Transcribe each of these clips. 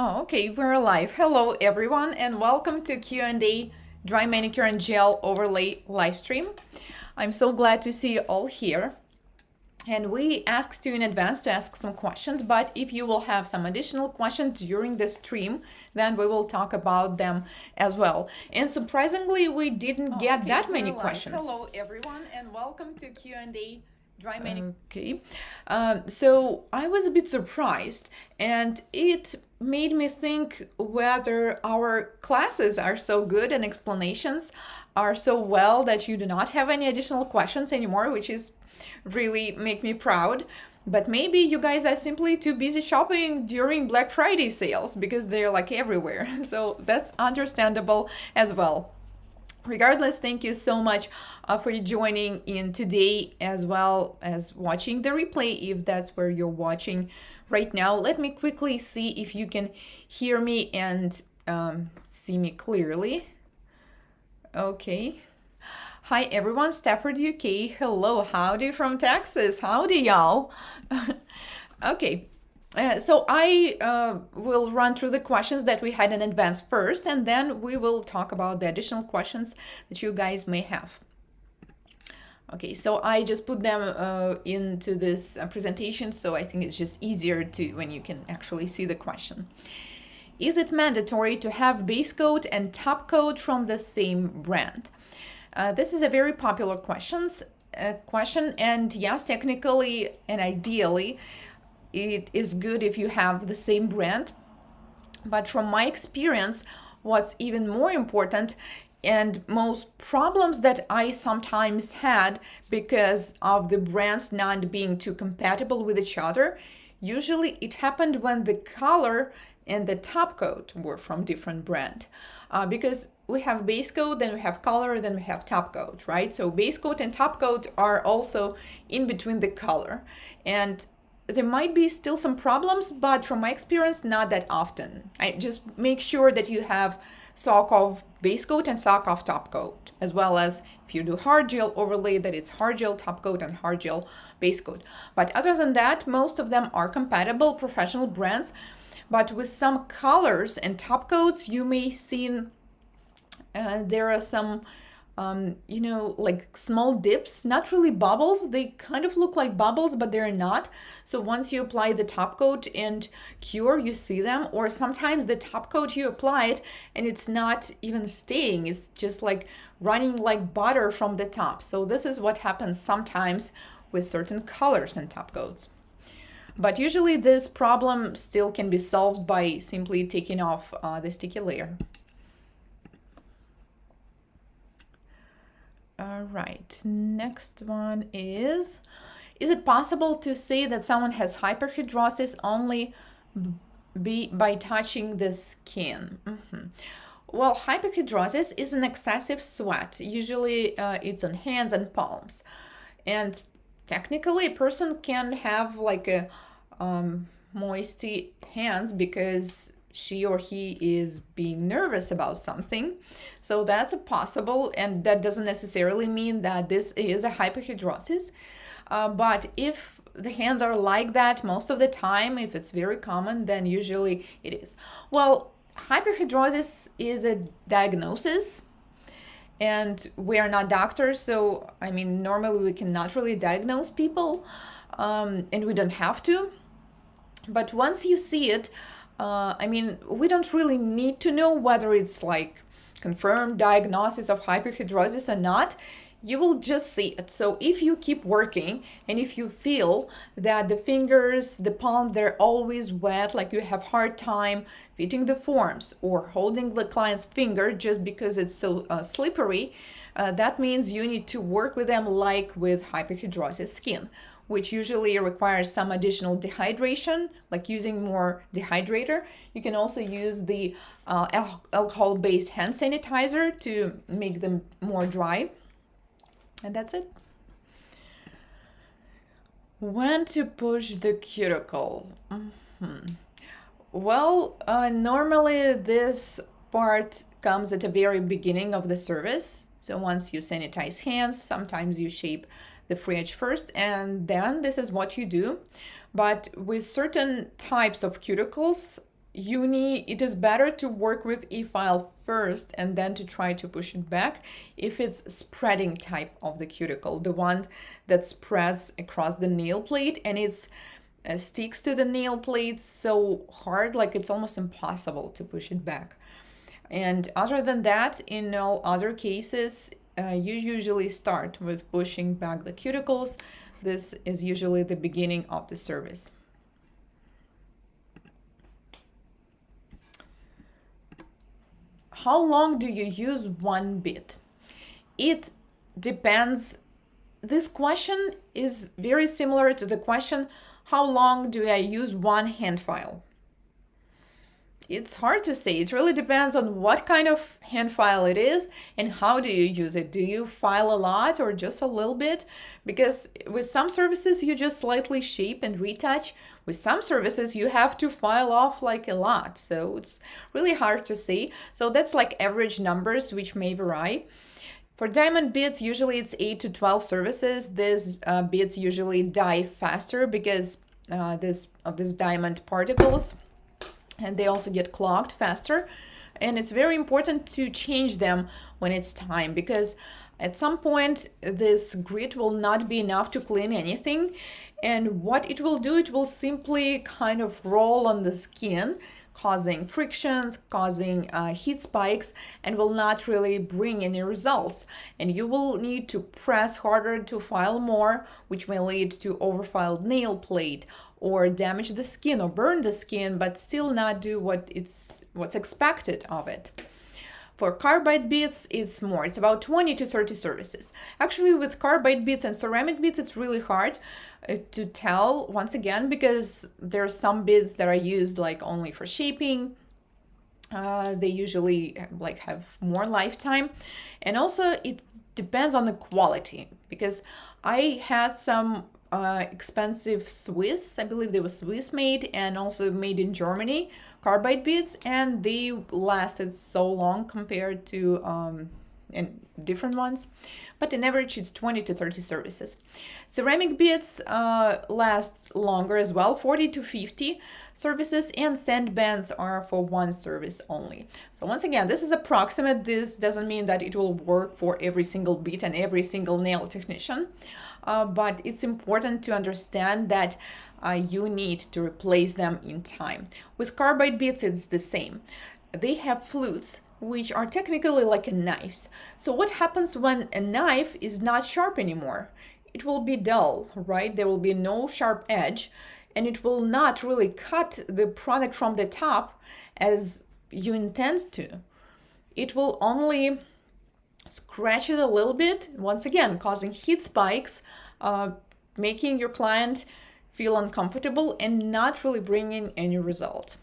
Oh, okay, we're live. Hello, everyone, and welcome to Q&A Dry Manicure and Gel Overlay Livestream. I'm so glad to see you all here. And we asked you in advance to ask some questions, but if you will have some additional questions during the stream, then we will talk about them as well. And surprisingly, we didn't get that many questions. Hello, everyone, and welcome to Q&A Dry Manicure. Okay, so I was a bit surprised, and it made me think whether our classes are so good and explanations are so well that you do not have any additional questions anymore, which is really make me proud. But maybe you guys are simply too busy shopping during Black Friday sales because they're like everywhere. So that's understandable as well. Regardless, thank you so much for joining in today as well as watching the replay if that's where you're watching right now. Let me quickly see if you can hear me and see me clearly. Okay. Hi everyone, Stafford, UK. Hello, howdy from Texas. Howdy, y'all. Okay. So I will run through the questions that we had in advance first, and then we will talk about the additional questions that you guys may have. Okay, so I just put them into this presentation, so I think it's just easier to when you can actually see the question. Is it mandatory to have base coat and top coat from the same brand? This is a very popular question, and yes, technically and ideally, it is good if you have the same brand. But from my experience, what's even more important and most problems that I sometimes had because of the brands not being too compatible with each other, usually it happened when the color and the top coat were from different brand. Because we have base coat, then we have color, then we have top coat, right? So base coat and top coat are also in between the color. And there might be still some problems, but from my experience, not that often. I just make sure that you have sock off base coat and sock off top coat, as well as if you do hard gel overlay, that it's hard gel top coat and hard gel base coat. But other than that, most of them are compatible professional brands. But with some colors and top coats, you may see there are some like small dips, not really bubbles. They kind of look like bubbles, but they're not. So once you apply the top coat and cure, you see them. Or sometimes the top coat you apply it and it's not even staying. It's just like running like butter from the top. So this is what happens sometimes with certain colors and top coats. But usually this problem still can be solved by simply taking off the sticky layer. All right, next one is it possible to say that someone has hyperhidrosis only by touching the skin? Well, hyperhidrosis is an excessive sweat. Usually it's on hands and palms. And technically a person can have like a moisty hands because she or he is being nervous about something. So that's a possible, and that doesn't necessarily mean that this is a hyperhidrosis. But if the hands are like that most of the time, if it's very common, then usually it is. Well, hyperhidrosis is a diagnosis, and we are not doctors, so I mean, normally we cannot really diagnose people, and we don't have to. But once you see it, I mean, we don't really need to know whether it's like confirmed diagnosis of hyperhidrosis or not. You will just see it. So if you keep working and if you feel that the fingers, the palm, they're always wet, like you have hard time fitting the forms or holding the client's finger just because it's so slippery, that means you need to work with them like with hyperhidrosis skin, which usually requires some additional dehydration, like using more dehydrator. You can also use the alcohol-based hand sanitizer to make them more dry. And that's it. When to push the cuticle? Well, normally this part comes at the very beginning of the service. So once you sanitize hands, sometimes you shape the free edge first, and then this is what you do. But with certain types of cuticles, it is better to work with e-file first and then to try to push it back if it's spreading type of the cuticle, the one that spreads across the nail plate and it's sticks to the nail plate so hard, like it's almost impossible to push it back. And other than that, in all other cases, you usually start with pushing back the cuticles. This is usually the beginning of the service. How long do you use one bit? It depends. This question is very similar to the question, how long do I use one hand file? It's hard to say. It really depends on what kind of hand file it is and how do you use it. Do you file a lot or just a little bit? Because with some services, you just slightly shape and retouch. With some services, you have to file off like a lot. So it's really hard to say. So that's like average numbers, which may vary. For diamond bits, usually it's 8 to 12 services. These bits usually die faster because of these diamond particles, and they also get clogged faster. And it's very important to change them when it's time, because at some point this grit will not be enough to clean anything. And what it will do, it will simply kind of roll on the skin, causing frictions, causing heat spikes, and will not really bring any results. And you will need to press harder to file more, which may lead to overfiled nail plate or damage the skin or burn the skin, but still not do what's expected of it. For carbide bits, it's more. It's about 20 to 30 services. Actually, with carbide bits and ceramic bits, it's really hard to tell, once again, because there are some bits that are used like only for shaping. They usually like have more lifetime. And also it depends on the quality, because I had some expensive Swiss, I believe they were Swiss made and also made in Germany, carbide beads, and they lasted so long compared to and different ones. But in average, it's 20 to 30 services. Ceramic beads last longer as well, 40 to 50 services, and sand bands are for one service only. So once again, this is approximate. This doesn't mean that it will work for every single bead and every single nail technician. But it's important to understand that you need to replace them in time. With carbide beads, it's the same. They have flutes, which are technically like knives. So what happens when a knife is not sharp anymore? It will be dull, right? There will be no sharp edge, and it will not really cut the product from the top as you intend to. It will only scratch it a little bit, once again, causing heat spikes, making your client feel uncomfortable and not really bringing any result.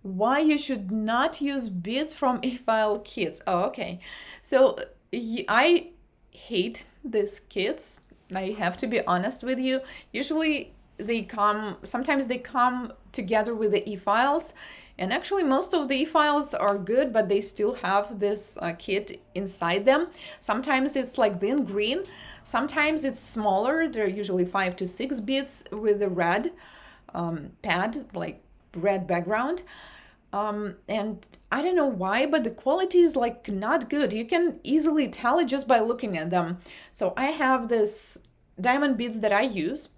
Why you should not use beads from e-file kits? Oh, okay. So I hate these kits. I have to be honest with you. Usually sometimes they come together with the e-files. And actually most of the e-files are good, but they still have this kit inside them. Sometimes it's like thin green. Sometimes it's smaller. They're usually 5 to 6 beads with a red pad, like red background. And I don't know why, but the quality is like not good. You can easily tell it just by looking at them. So I have this diamond beads that I use.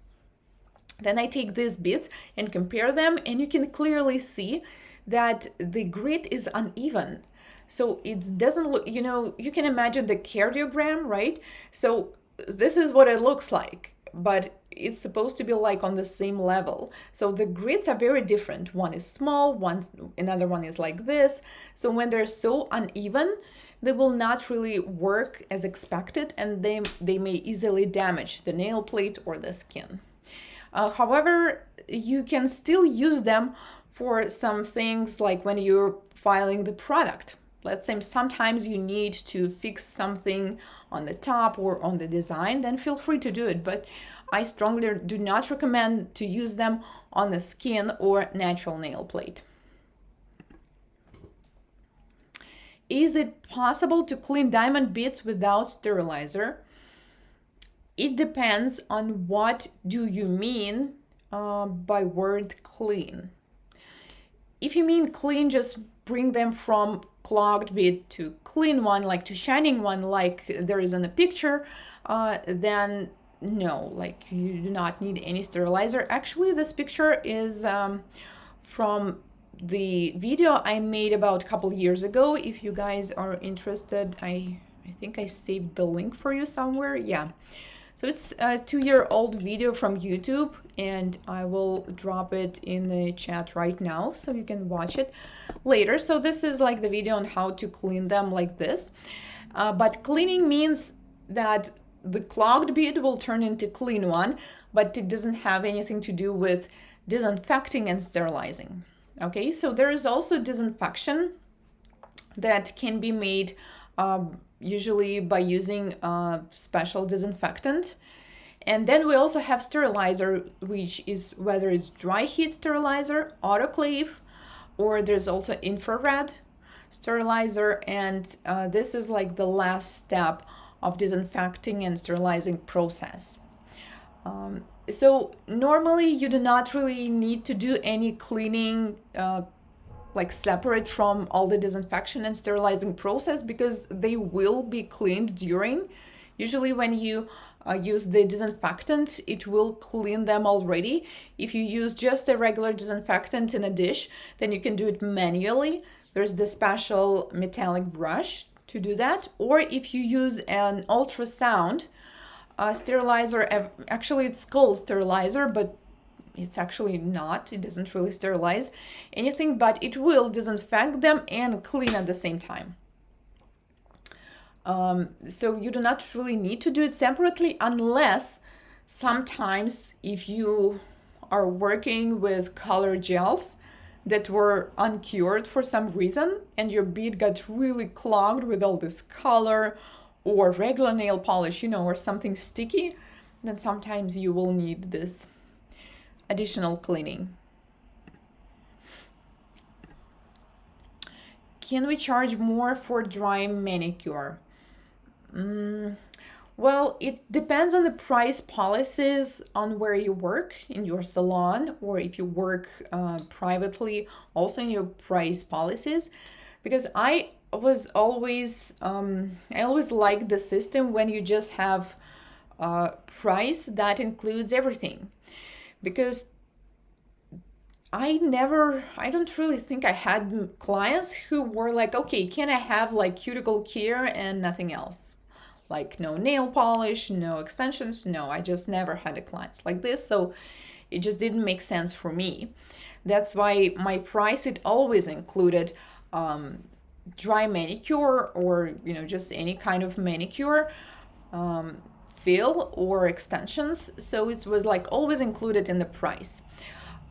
Then I take these beads and compare them, and you can clearly see that the grit is uneven. So it doesn't look, you can imagine the cardiogram, right? So this is what it looks like, but it's supposed to be like on the same level. So the grits are very different. One is small, another one is like this. So when they're so uneven, they will not really work as expected, and they may easily damage the nail plate or the skin. However, you can still use them for some things like when you're filing the product. Let's say sometimes you need to fix something on the top or on the design, then feel free to do it. But I strongly do not recommend to use them on the skin or natural nail plate. Is it possible to clean diamond beads without sterilizer? It depends on what do you mean by word clean. If you mean clean, just bring them from clogged bit to clean one, like to shining one, like there is in the picture, then no, like you do not need any sterilizer. Actually, this picture is from the video I made about a couple years ago. If you guys are interested, I think I saved the link for you somewhere. Yeah. So it's a 2-year-old video from YouTube, and I will drop it in the chat right now so you can watch it later. So this is like the video on how to clean them like this. But cleaning means that the clogged bit will turn into clean one, but it doesn't have anything to do with disinfecting and sterilizing. Okay, so there is also disinfection that can be made usually by using a special disinfectant. And then we also have sterilizer, which is whether it's dry heat sterilizer, autoclave, or there's also infrared sterilizer. And this is like the last step of disinfecting and sterilizing process. So normally you do not really need to do any cleaning like separate from all the disinfection and sterilizing process, because they will be cleaned during. Usually when you use the disinfectant, it will clean them already. If you use just a regular disinfectant in a dish, then you can do it manually. There's the special metallic brush to do that. Or if you use an ultrasound sterilizer, actually it's called sterilizer, but it's actually not. It doesn't really sterilize anything, but it will disinfect them and clean at the same time. So you do not really need to do it separately, unless sometimes if you are working with color gels that were uncured for some reason and your bead got really clogged with all this color, or regular nail polish, or something sticky, then sometimes you will need this additional cleaning. Can we charge more for dry manicure? Well, it depends on the price policies on where you work in your salon, or if you work privately, also in your price policies. Because I always liked the system when you just have a price that includes everything. Because I don't really think I had clients who were like, okay, can I have like cuticle care and nothing else? Like no nail polish, no extensions. No, I just never had a clients like this. So it just didn't make sense for me. That's why my price, it always included dry manicure, or just any kind of manicure, fill or extensions. So it was like always included in the price.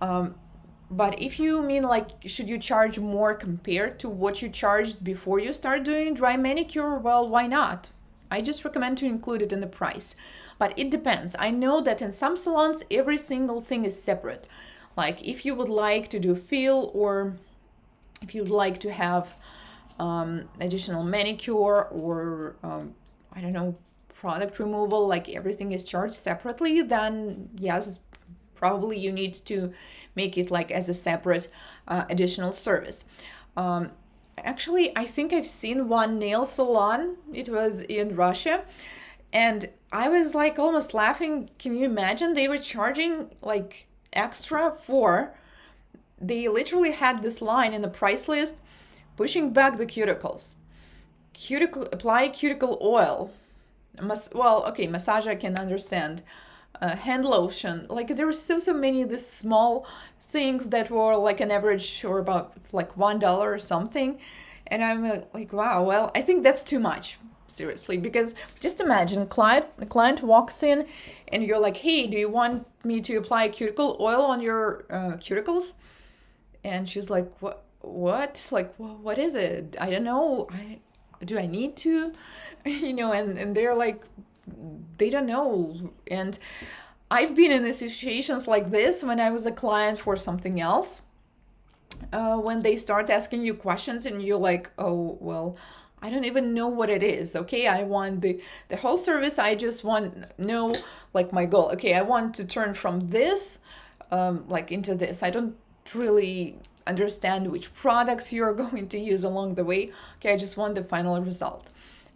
But if you mean like, should you charge more compared to what you charged before you start doing dry manicure? Well, why not? I just recommend to include it in the price. But it depends. I know that in some salons, every single thing is separate. Like if you would like to do fill, or if you'd like to have additional manicure, or I don't know, product removal, like everything is charged separately, then yes, probably you need to make it like as a separate additional service. Actually, I think I've seen one nail salon. It was in Russia, and I was like almost laughing. Can you imagine? They were charging like extra for, they literally had this line in the price list: pushing back the cuticles, apply cuticle oil. Well, okay, massage I can understand. Hand lotion. Like there were so many these small things that were like an average or about like $1 or something, and I'm like, wow. Well, I think that's too much, seriously, because just imagine the client walks in and you're like, hey, do you want me to apply cuticle oil on your cuticles? And she's like, what? Like, what is it? I don't know. Do I need to? And they're like, they don't know. And I've been in situations like this when I was a client for something else, when they start asking you questions and you're like, oh, well, I don't even know what it is. Okay, I want the whole service. I just want know like my goal. Okay, I want to turn from this like into this. I don't really understand which products you're going to use along the way. Okay, I just want the final result.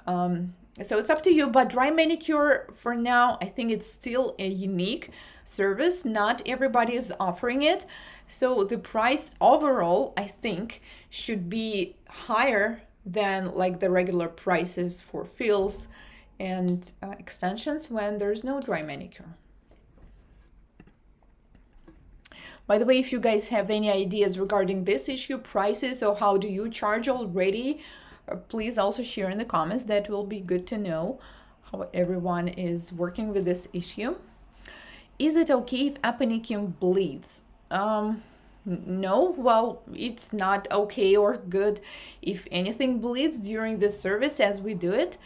So it's up to you, but dry manicure for now, I think it's still a unique service. Not everybody is offering it. So the price overall, I think, should be higher than like the regular prices for fills and extensions when there's no dry manicure. By the way, if you guys have any ideas regarding this issue, prices, or how do you charge already, please also share in the comments. That will be good to know how everyone is working with this issue. Is it okay if aponychium bleeds? No, well, it's not okay or good if anything bleeds during this service as we do it.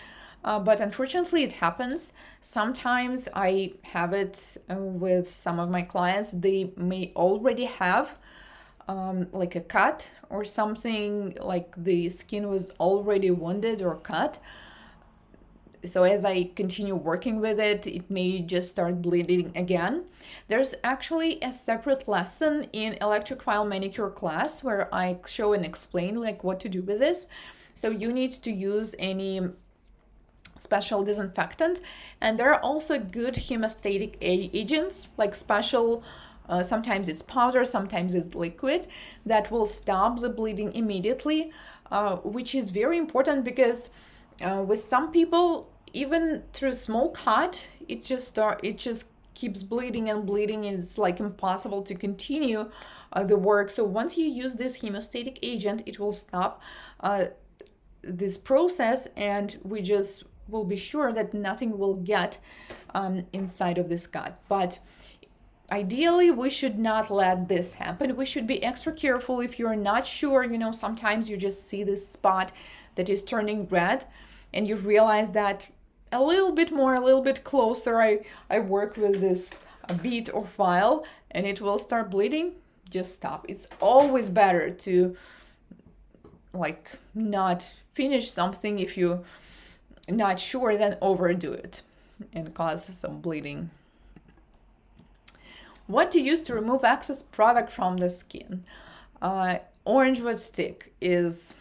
But unfortunately, it happens. Sometimes I have it with some of my clients. They may already have like a cut or something, like the skin was already wounded or cut. So as I continue working with it, it may just start bleeding again. There's actually a separate lesson in electric file manicure class where I show and explain like what to do with this. So you need to use any special disinfectant, and there are also good hemostatic agents like special sometimes it's powder, sometimes it's liquid, that will stop the bleeding immediately, which is very important because with some people, even through a small cut, it just keeps bleeding and bleeding, and it's like impossible to continue the work. So once you use this hemostatic agent, it will stop this process, and we just will be sure that nothing will get inside of this cut. But ideally, we should not let this happen. We should be extra careful if you're not sure. You know, sometimes you just see this spot that is turning red and you realize that a little bit more, a little bit closer, I work with this bead or file and it will start bleeding. Just stop. It's always better to like not finish something if you're not sure than overdo it and cause some bleeding. What to use to remove excess product from the skin? Orange wood stick is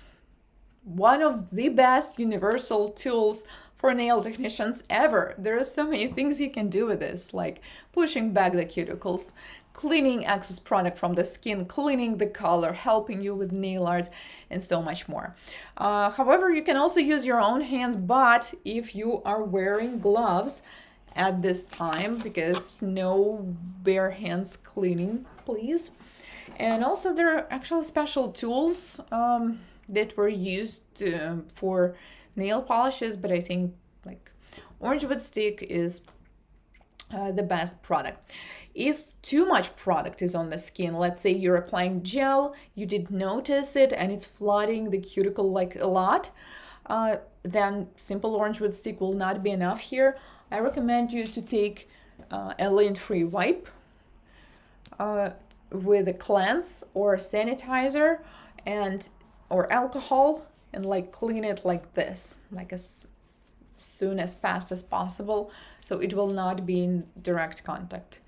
one of the best universal tools for nail technicians ever. There are so many things you can do with this, like pushing back the cuticles, cleaning excess product from the skin, cleaning the color, helping you with nail art, and so much more. However, you can also use your own hands, but if you are wearing gloves at this time, because no bare hands cleaning, please. And also there are actually special tools that were used for nail polishes, but I think like orange wood stick is the best product. If too much product is on the skin, let's say you're applying gel, you did notice it and it's flooding the cuticle like a lot, then simple orange wood stick will not be enough here. I recommend you to take a lint-free wipe with a cleanse or a sanitizer or alcohol, and like clean it like this, like as soon as fast as possible, so it will not be in direct contact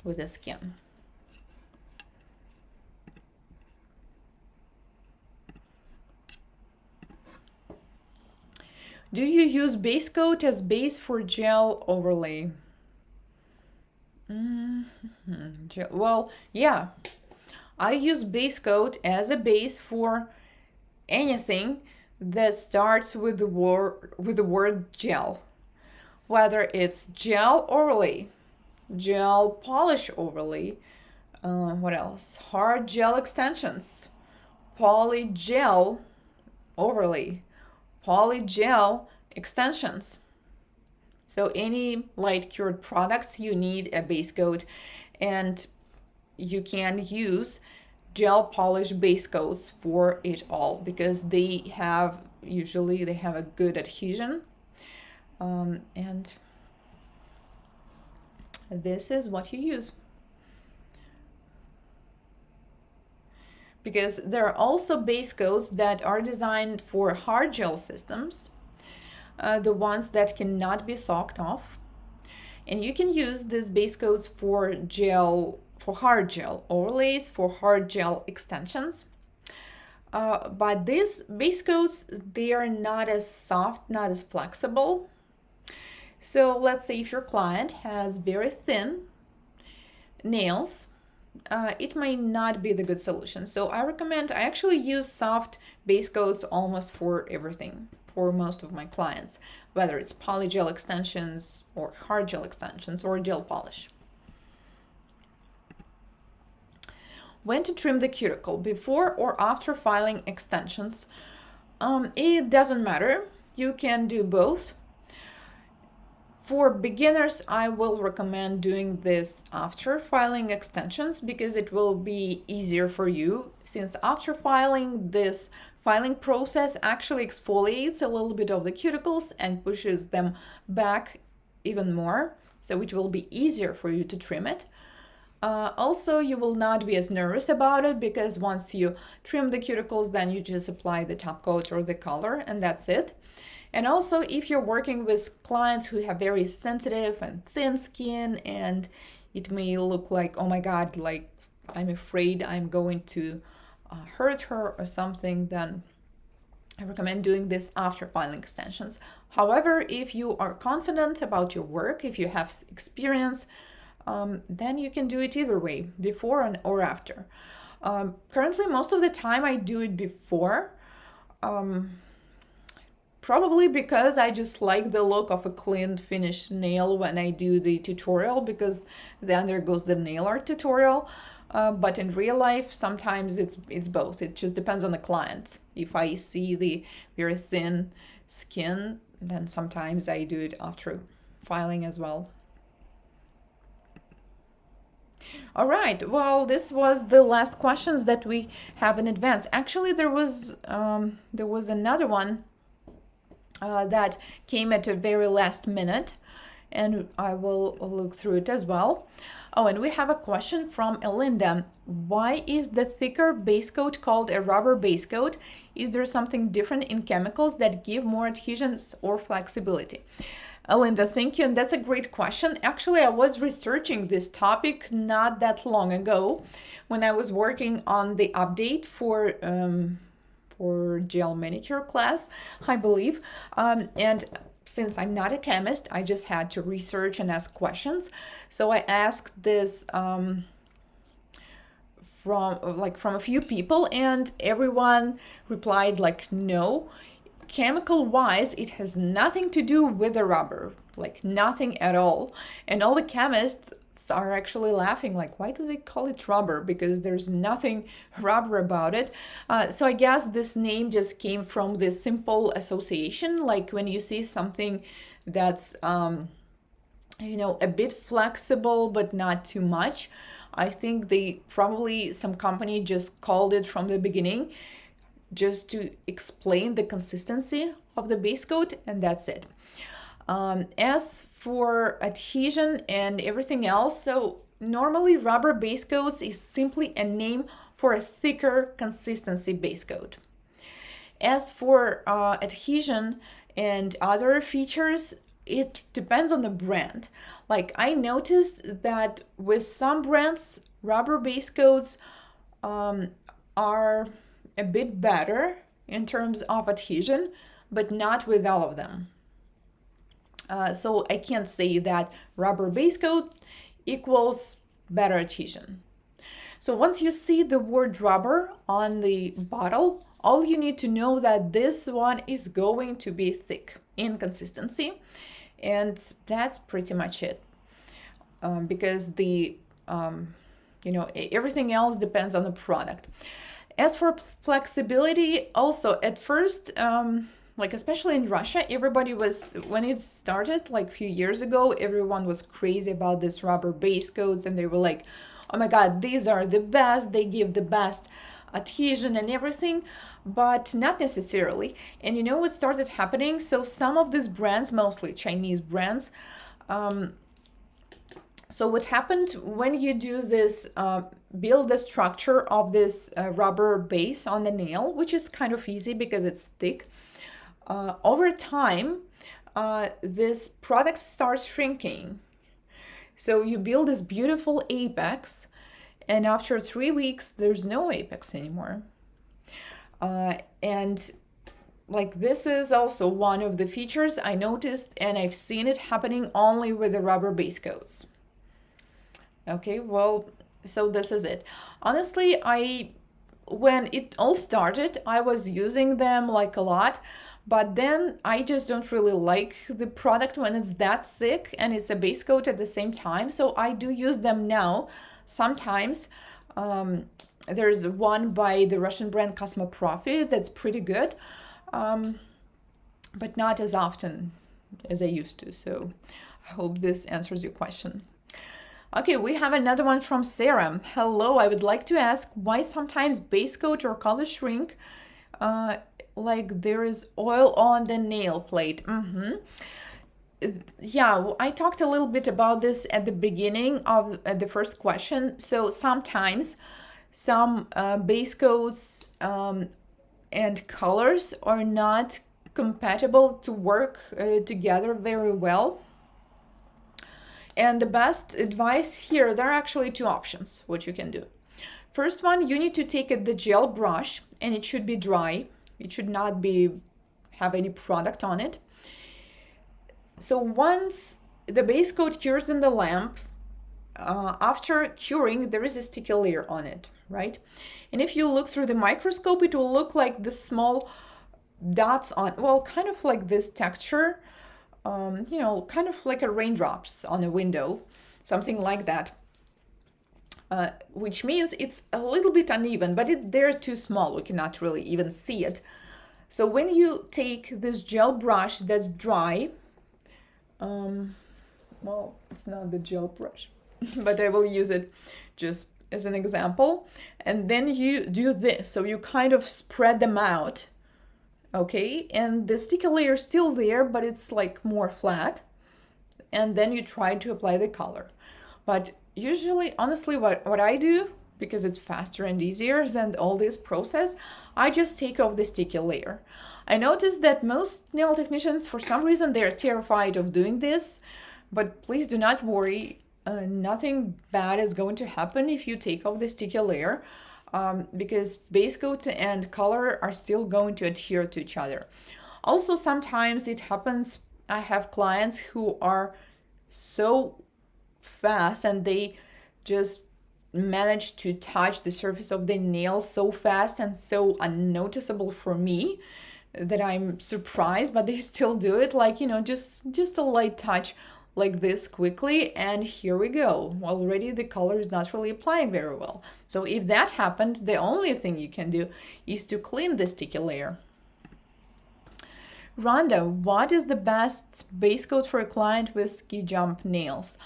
with the skin. Do you use base coat as base for gel overlay? Well, yeah, I use base coat as a base for anything that starts with the word gel, whether it's gel overlay, gel polish overlay, what else? Hard gel extensions, poly gel overlay, poly gel extensions. So any light cured products, you need a base coat, and you can use gel polish base coats for it all because they have a good adhesion, and this is what you use. because there are also base coats that are designed for hard gel systems, the ones that cannot be soaked off. And you can use these base coats for hard gel overlays, for hard gel extensions. But these base coats, they are not as soft, not as flexible. So let's say if your client has very thin nails, it may not be the good solution. So I actually use soft base coats almost for everything, for most of my clients, whether it's polygel extensions or hard gel extensions or gel polish. When to trim the cuticle, before or after filing extensions? It doesn't matter. You can do both. For beginners, I will recommend doing this after filing extensions because it will be easier for you, since after filing, this filing process actually exfoliates a little bit of the cuticles and pushes them back even more, so it will be easier for you to trim it. Also, you will not be as nervous about it because once you trim the cuticles, then you just apply the top coat or the color and that's it. And also, if you're working with clients who have very sensitive and thin skin and it may look like, oh my God, like I'm afraid I'm going to hurt her or something, then I recommend doing this after filing extensions. However, if you are confident about your work, if you have experience, then you can do it either way, before or after. Currently, most of the time I do it before, probably because I just like the look of a clean finished nail when I do the tutorial, because then there goes the nail art tutorial. But in real life, sometimes it's both. It just depends on the client. If I see the very thin skin, then sometimes I do it after filing as well. All right, well, this was the last questions that we have in advance. Actually, there was another one that came at a very last minute, and I will look through it as well. Oh, and we have a question from Elinda. Why is the thicker base coat called a rubber base coat? Is there something different in chemicals that give more adhesions or flexibility? Elinda, thank you, and that's a great question. Actually, I was researching this topic not that long ago when I was working on the update for gel manicure class, I believe, and since I'm not a chemist, I just had to research and ask questions. So I asked this from a few people, and everyone replied like, no. Chemical wise, it has nothing to do with the rubber, like nothing at all. And all the chemists are actually laughing like, why do they call it rubber? Because there's nothing rubber about it. So I guess this name just came from this simple association, like when you see something that's a bit flexible but not too much. I think some company just called it from the beginning just to explain the consistency of the base coat, and that's it. As for adhesion and everything else, so normally rubber base coats is simply a name for a thicker consistency base coat. As for adhesion and other features, it depends on the brand. Like I noticed that with some brands, rubber base coats are a bit better in terms of adhesion, but not with all of them. So I can't say that rubber base coat equals better adhesion. So once you see the word rubber on the bottle, all you need to know that this one is going to be thick in consistency, and that's pretty much it. Because everything else depends on the product. As for flexibility, also at first, especially in Russia, when it started like a few years ago, everyone was crazy about this rubber base coats, and they were like, oh my God, these are the best, they give the best adhesion and everything, but not necessarily. And you know what started happening? So some of these brands, mostly Chinese brands, So what happened when you do this, build the structure of this rubber base on the nail, which is kind of easy because it's thick, over time, this product starts shrinking. So you build this beautiful apex, and after 3 weeks, there's no apex anymore. And like this is also one of the features I noticed, and I've seen it happening only with the rubber base coats. Okay, well, so this is it. Honestly, when it all started, I was using them like a lot, but then I just don't really like the product when it's that thick and it's a base coat at the same time. So I do use them now sometimes. There's one by the Russian brand Cosmoprofi that's pretty good, but not as often as I used to. So I hope this answers your question. Okay, we have another one from Sarah. Hello, I would like to ask why sometimes base coat or color shrink like there is oil on the nail plate. Yeah, I talked a little bit about this at the beginning of the first question. So sometimes some base coats and colors are not compatible to work together very well. And the best advice here, there are actually two options what you can do. First one, you need to take the gel brush, and it should be dry. It should not have any product on it. So once the base coat cures in the lamp, after curing, there is a sticky layer on it, right? And if you look through the microscope, it will look like the small dots on, well, kind of like this texture, kind of like a raindrops on a window, something like that, which means it's a little bit uneven, but they're too small. We cannot really even see it. So when you take this gel brush that's dry, well, it's not the gel brush, but I will use it just as an example. And then you do this. So you kind of spread them out. Okay, and the sticky layer is still there, but it's like more flat. And then you try to apply the color. But usually, honestly, what I do, because it's faster and easier than all this process, I just take off the sticky layer. I noticed that most nail technicians, for some reason, they're terrified of doing this, but please do not worry. Nothing bad is going to happen if you take off the sticky layer. Because base coat and color are still going to adhere to each other. Also, sometimes it happens, I have clients who are so fast and they just manage to touch the surface of the nail so fast and so unnoticeable for me that I'm surprised, but they still do it, like, just a light touch like this quickly, and here we go. Already the color is not really applying very well. So if that happened, the only thing you can do is to clean the sticky layer. Rhonda, what is the best base coat for a client with ski jump nails?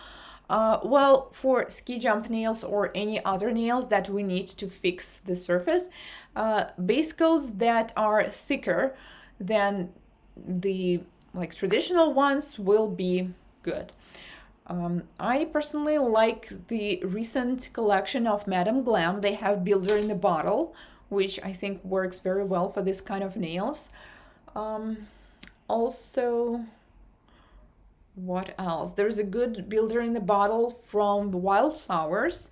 Well, for ski jump nails or any other nails that we need to fix the surface, base coats that are thicker than the traditional ones will be good. I personally like the recent collection of Madame Glam. They have Builder in the Bottle, which I think works very well for this kind of nails. Also, what else? There's a good Builder in the Bottle from Wildflowers.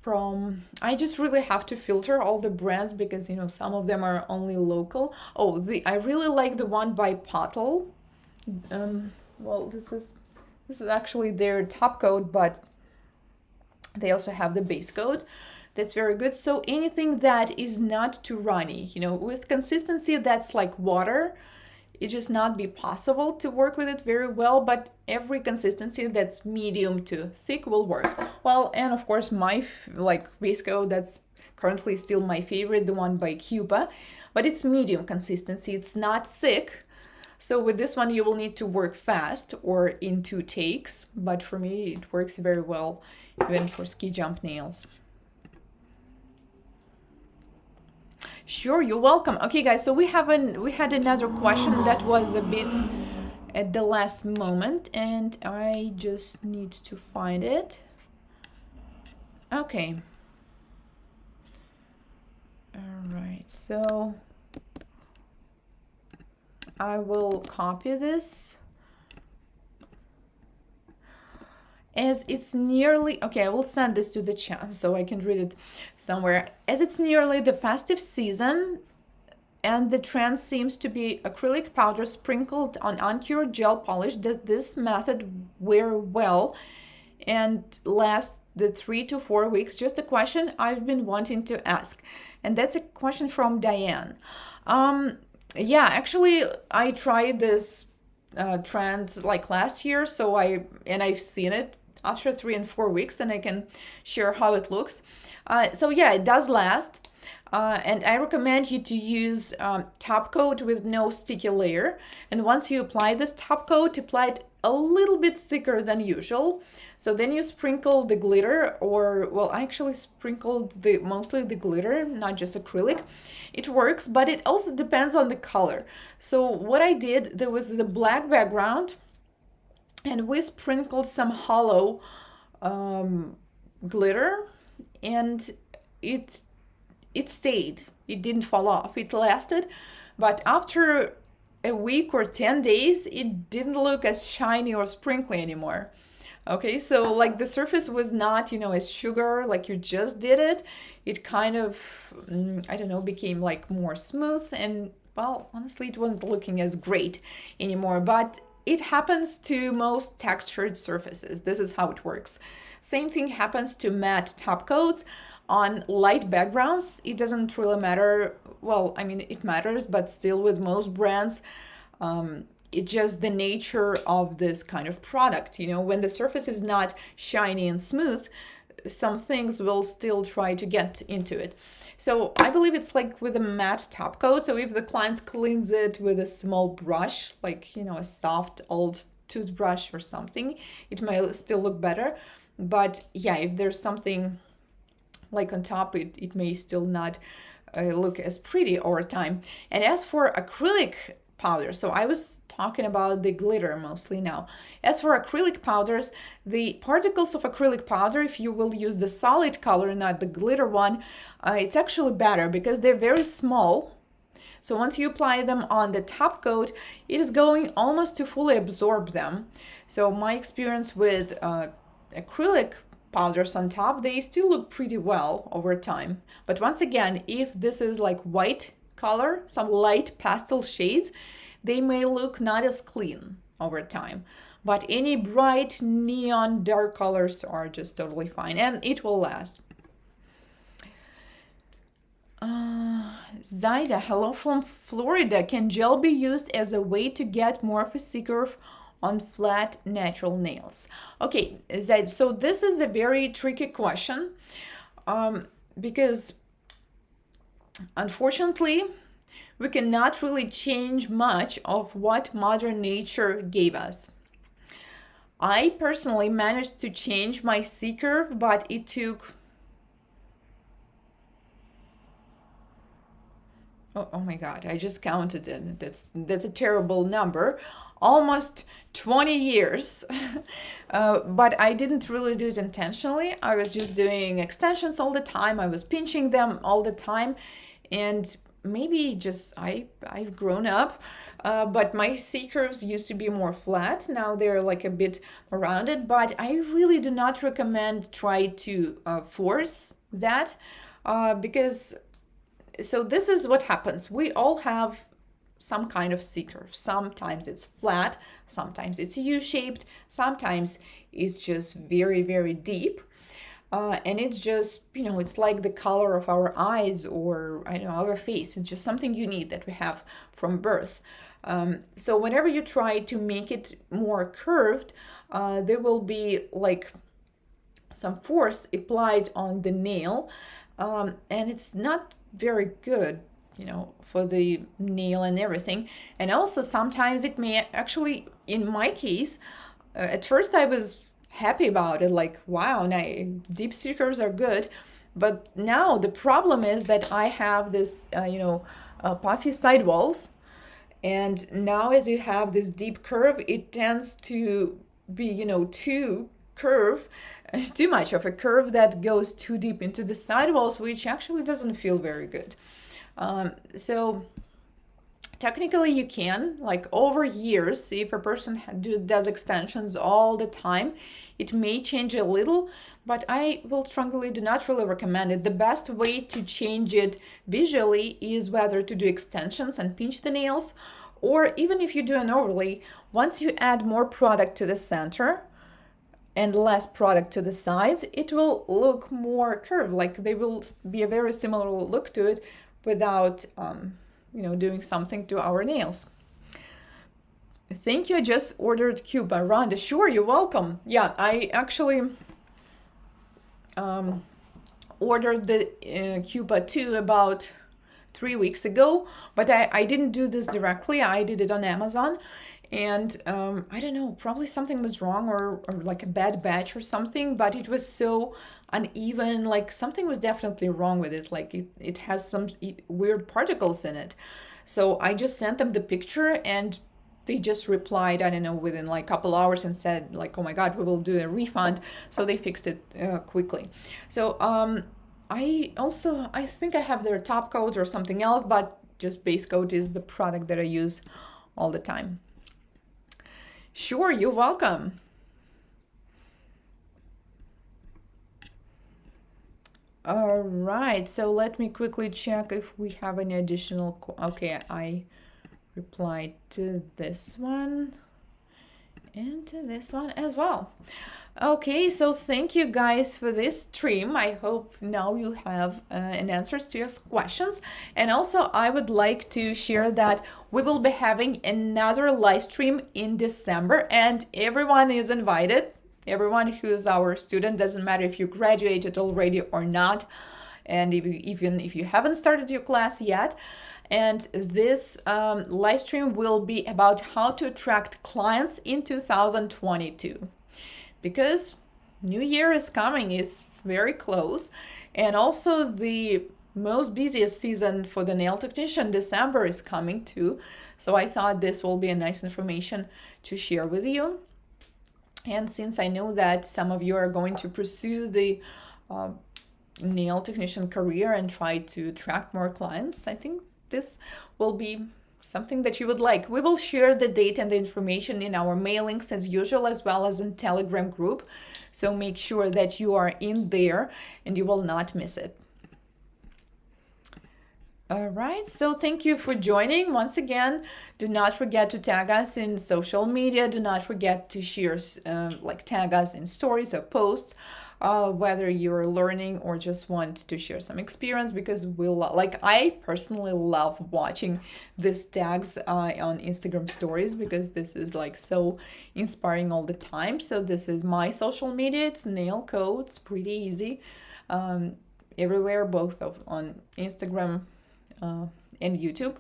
I just really have to filter all the brands because some of them are only local. I really like the one by Pottle. Well, this is actually their top coat, but they also have the base coat. That's very good. So anything that is not too runny, with consistency that's like water, it just not be possible to work with it very well, but every consistency that's medium to thick will work. Well, and of course my base coat that's currently still my favorite, the one by Cuba, but it's medium consistency. It's not thick. So with this one, you will need to work fast or in 2 takes, but for me, it works very well even for ski jump nails. Sure, you're welcome. Okay, guys, so we had another question that was a bit at the last moment, and I just need to find it. Okay. All right, so I will copy this. As it's nearly, okay, I will send this to the chat so I can read it somewhere. As it's nearly the festive season, and the trend seems to be acrylic powder sprinkled on uncured gel polish, that this method wear well and last the 3 to 4 weeks. Just a question I've been wanting to ask, and that's a question from Diane. Yeah, actually I tried this trend like last year, so I've seen it after 3 and 4 weeks, and I can share how it looks. So yeah, it does last. And I recommend you to use top coat with no sticky layer. And once you apply this top coat, apply it a little bit thicker than usual. So then you sprinkle the glitter, or, well, I actually sprinkled mostly the glitter, not just acrylic. It works, but it also depends on the color. So what I did, there was the black background, and we sprinkled some hollow glitter, and it stayed. It didn't fall off. It lasted, but after a week or 10 days, it didn't look as shiny or sprinkly anymore. Okay, so like the surface was not, you know, as sugar, like you just did it. It kind of, I don't know, became like more smooth, and, well, honestly, it wasn't looking as great anymore, but it happens to most textured surfaces. This is how it works. Same thing happens to matte top coats on light backgrounds. It doesn't really matter. Well, I mean, it matters, but still with most brands, it's just the nature of this kind of product. You know, when the surface is not shiny and smooth, some things will still try to get into it. So I believe it's like with a matte top coat. So if the client cleans it with a small brush, like, you know, a soft old toothbrush or something, it may still look better. But yeah, if there's something like on top, it may still not look as pretty over time. And as for acrylic powder, so I was talking about the glitter mostly now. As for acrylic powders, the particles of acrylic powder, if you will use the solid color, not the glitter one, it's actually better because they're very small. So once you apply them on the top coat, it is going almost to fully absorb them. So my experience with acrylic powders on top, they still look pretty well over time. But once again, if this is like white color, some light pastel shades, they may look not as clean over time. But any bright neon dark colors are just totally fine, and it will last. Zaida, hello from Florida. Can gel be used as a way to get more of a C-curve on flat natural nails? Okay, Zaid, so this is a very tricky question because unfortunately we cannot really change much of what Mother Nature gave us. I personally managed to change my C-curve, but it took oh my God, I just counted it. That's a terrible number. Almost 20 years. But I didn't really do it intentionally. I was just doing extensions all the time. I was pinching them all the time. And maybe just I've grown up. But my C-curves used to be more flat. Now they're like a bit rounded. But I really do not recommend try to force that because so this is what happens. We all have some kind of C-curve. Sometimes it's flat, sometimes it's U-shaped, sometimes it's just very, very deep. And it's just, you know, it's like the color of our eyes or, I don't know, our face. It's just something unique that we have from birth. So whenever you try to make it more curved, there will be like some force applied on the nail. And it's not very good, you know, for the nail and everything. And also sometimes it may actually, in my case, at first I was happy about it, like, wow, now deep C-curves are good. But now the problem is that I have this, puffy sidewalls, And now as you have this deep curve, it tends to be, too curve, too much of a curve that goes too deep into the sidewalls, which actually doesn't feel very good. So technically you can, like over years, if a person does extensions all the time, it may change a little, but I will strongly do not really recommend it. The best way to change it visually is whether to do extensions and pinch the nails, or even if you do an overlay, once you add more product to the center and less product to the sides, it will look more curved, like they will be a very similar look to it without doing something to our nails. Thank you. I just ordered Cuba. Rhonda, sure, you're welcome. Yeah, I actually ordered the Cuba too about 3 weeks ago, but I didn't do this directly. I did it on Amazon, and I don't know, probably something was wrong or like a bad batch or something, but it was so uneven, like something was definitely wrong with it, like it has some weird particles in it. So I just sent them the picture, and they just replied, I don't know, within like a couple hours, and said like, oh my god, we will do a refund. So they fixed it quickly. So I think I have their top coat or something else, but just base coat is the product that I use all the time. Sure, you're welcome. All right, so let me quickly check if we have any additional. Okay, I replied to this one and to this one as well. Okay, so thank you guys for this stream. I hope now you have an answers to your questions. And also I would like to share that we will be having another live stream in December, and everyone is invited. Everyone who's our student, doesn't matter if you graduated already or not, and even if you haven't started your class yet. And this live stream will be about how to attract clients in 2022. Because New Year is coming, it's very close, and also the most busiest season for the nail technician, December, is coming too. So I thought this will be a nice information to share with you. And since I know that some of you are going to pursue the nail technician career and try to attract more clients, I think this will be something that you would like. We will share the date and the information in our mailings as usual, as well as in Telegram group. So make sure that you are in there and you will not miss it. All right, so thank you for joining. Once again, do not forget to tag us in social media. Do not forget to share, tag us in stories or posts, whether you're learning or just want to share some experience, because I personally love watching these tags on Instagram stories, because this is like so inspiring all the time. So this is my social media. It's Nail Code. It's pretty easy everywhere, both on Instagram and YouTube.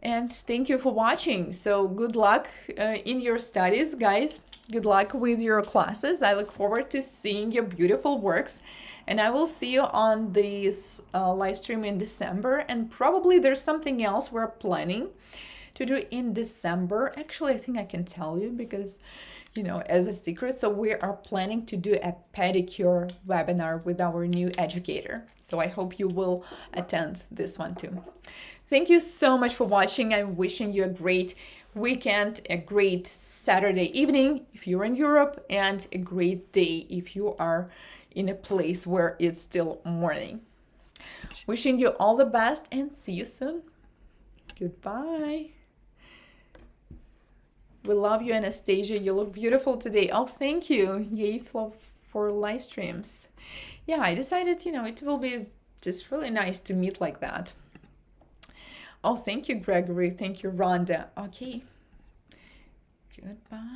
And thank you for watching. So good luck in your studies, guys. Good luck with your classes. I look forward to seeing your beautiful works, and I will see you on this live stream in December. And probably there's something else we're planning to do in December. Actually, I think I can tell you, because as a secret. So we are planning to do a pedicure webinar with our new educator. So I hope you will attend this one too. Thank you so much for watching. I'm wishing you a great weekend, a great Saturday evening if you're in Europe, and a great day if you are in a place where it's still morning. Wishing you all the best, and see you soon. Goodbye. We love you, Anastasia. You look beautiful today. Oh, thank you. Yay for live streams. Yeah, I decided, it will be just really nice to meet like that. Oh, thank you, Gregory. Thank you, Rhonda. Okay. Goodbye.